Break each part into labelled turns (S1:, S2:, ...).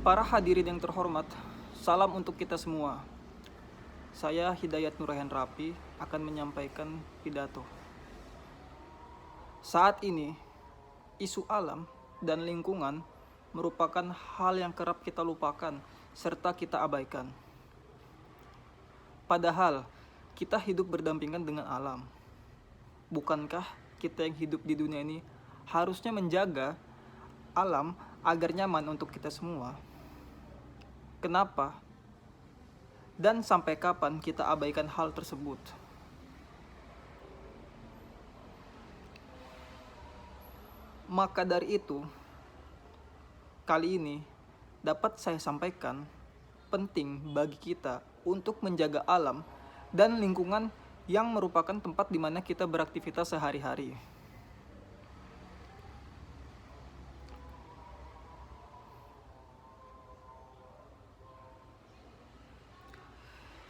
S1: Para hadirin yang terhormat, salam untuk kita semua. Saya Hidayat Nurahan Rapi akan menyampaikan pidato. Saat ini, isu alam dan lingkungan merupakan hal yang kerap kita lupakan serta kita abaikan. Padahal, kita hidup berdampingan dengan alam. Bukankah kita yang hidup di dunia ini harusnya menjaga alam agar nyaman untuk kita semua? Kenapa? Dan sampai kapan kita abaikan hal tersebut? Maka dari itu, kali ini dapat saya sampaikan penting bagi kita untuk menjaga alam dan lingkungan yang merupakan tempat di mana kita beraktivitas sehari-hari.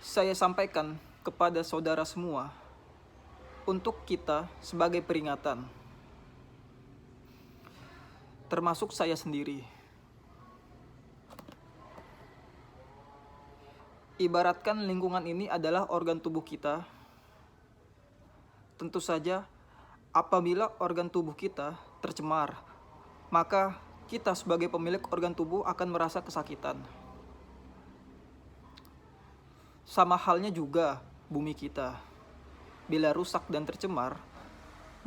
S1: Saya sampaikan kepada saudara semua untuk kita sebagai peringatan, termasuk saya sendiri. Ibaratkan lingkungan ini adalah organ tubuh kita. Tentu saja, apabila organ tubuh kita tercemar, maka kita sebagai pemilik organ tubuh akan merasa kesakitan. Sama halnya juga bumi kita. Bila rusak dan tercemar,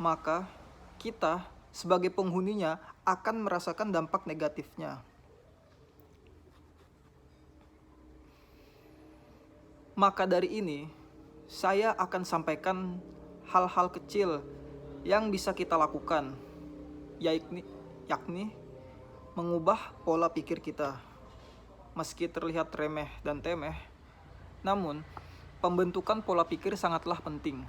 S1: maka kita sebagai penghuninya akan merasakan dampak negatifnya. Maka dari ini, saya akan sampaikan hal-hal kecil yang bisa kita lakukan, yakni mengubah pola pikir kita. Meski terlihat remeh dan temeh, namun pembentukan pola pikir sangatlah penting.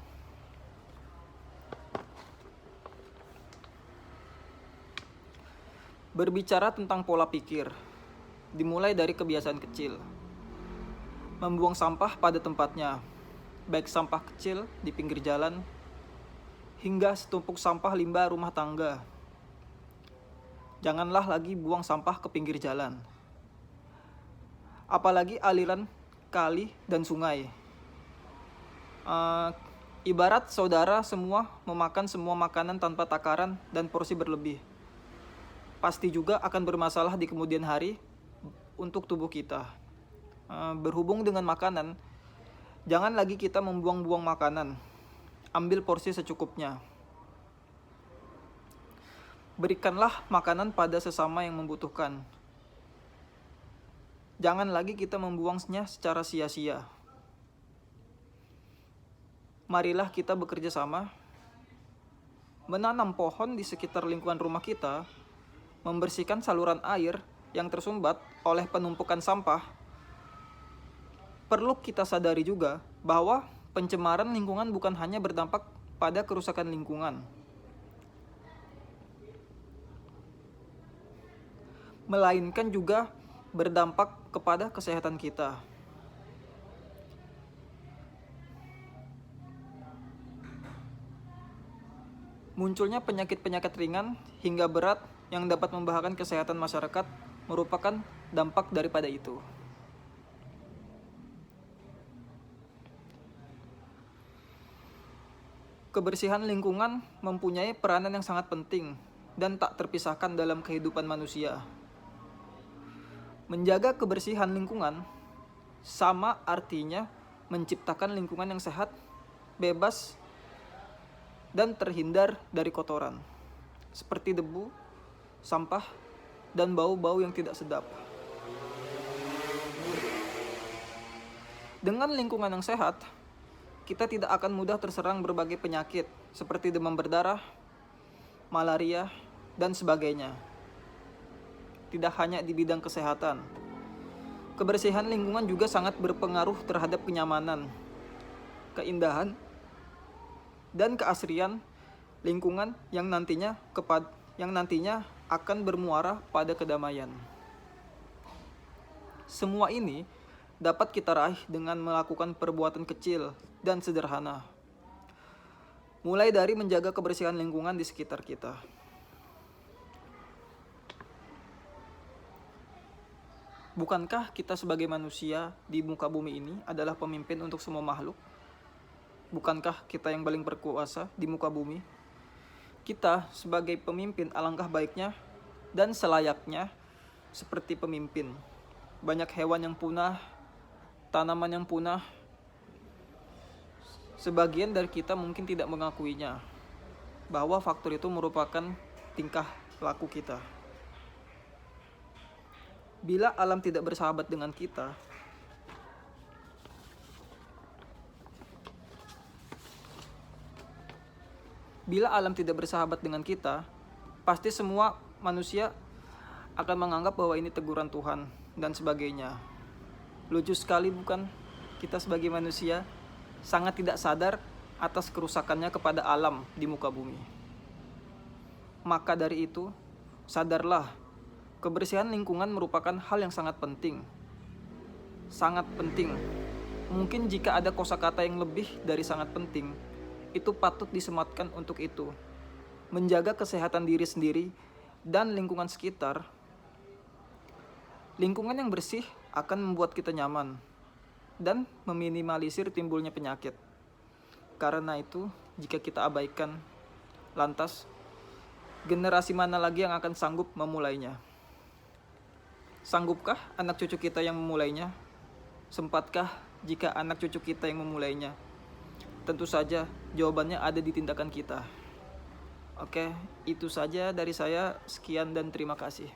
S1: Berbicara tentang pola pikir, dimulai dari kebiasaan kecil. Membuang sampah pada tempatnya, baik sampah kecil di pinggir jalan, hingga setumpuk sampah limbah rumah tangga. Janganlah lagi buang sampah ke pinggir jalan, apalagi aliran kali dan sungai. Ibarat saudara semua memakan semua makanan tanpa takaran dan porsi berlebih, pasti juga akan bermasalah di kemudian hari untuk tubuh kita. Berhubung dengan makanan, jangan lagi kita membuang-buang makanan. Ambil porsi secukupnya. Berikanlah makanan pada sesama yang membutuhkan. Jangan lagi kita membuangnya secara sia-sia. Marilah kita bekerja sama, menanam pohon di sekitar lingkungan rumah kita, membersihkan saluran air yang tersumbat oleh penumpukan sampah. Perlu kita sadari juga bahwa pencemaran lingkungan bukan hanya berdampak pada kerusakan lingkungan, melainkan juga berdampak kepada kesehatan kita. Munculnya penyakit-penyakit ringan hingga berat yang dapat membahayakan kesehatan masyarakat merupakan dampak daripada itu. Kebersihan lingkungan mempunyai peranan yang sangat penting dan tak terpisahkan dalam kehidupan manusia. Menjaga kebersihan lingkungan sama artinya menciptakan lingkungan yang sehat, bebas, dan terhindar dari kotoran, seperti debu, sampah, dan bau-bau yang tidak sedap. Dengan lingkungan yang sehat, kita tidak akan mudah terserang berbagai penyakit seperti demam berdarah, malaria, dan sebagainya. Tidak hanya di bidang kesehatan, kebersihan lingkungan juga sangat berpengaruh terhadap kenyamanan, keindahan, dan keasrian lingkungan yang nantinya akan bermuara pada kedamaian. Semua ini dapat kita raih dengan melakukan perbuatan kecil dan sederhana, mulai dari menjaga kebersihan lingkungan di sekitar kita. Bukankah kita sebagai manusia di muka bumi ini adalah pemimpin untuk semua makhluk? Bukankah kita yang paling berkuasa di muka bumi? Kita sebagai pemimpin alangkah baiknya dan selayaknya seperti pemimpin. Banyak hewan yang punah, tanaman yang punah. Sebagian dari kita mungkin tidak mengakuinya, bahwa faktor itu merupakan tingkah laku kita. Bila alam tidak bersahabat dengan kita, pasti semua manusia akan menganggap bahwa ini teguran Tuhan dan sebagainya. Lucu sekali bukan? Kita sebagai manusia sangat tidak sadar atas kerusakannya kepada alam di muka bumi. Maka dari itu, sadarlah, kebersihan lingkungan merupakan hal yang sangat penting. Sangat penting. Mungkin jika ada kosakata yang lebih dari sangat penting, itu patut disematkan untuk itu. Menjaga kesehatan diri sendiri dan lingkungan sekitar. Lingkungan yang bersih akan membuat kita nyaman dan meminimalisir timbulnya penyakit. Karena itu, jika kita abaikan, lantas generasi mana lagi yang akan sanggup memulainya? Sanggupkah anak cucu kita yang memulainya? Sempatkah jika anak cucu kita yang memulainya? Tentu saja jawabannya ada di tindakan kita. Oke, itu saja dari saya. Sekian dan terima kasih.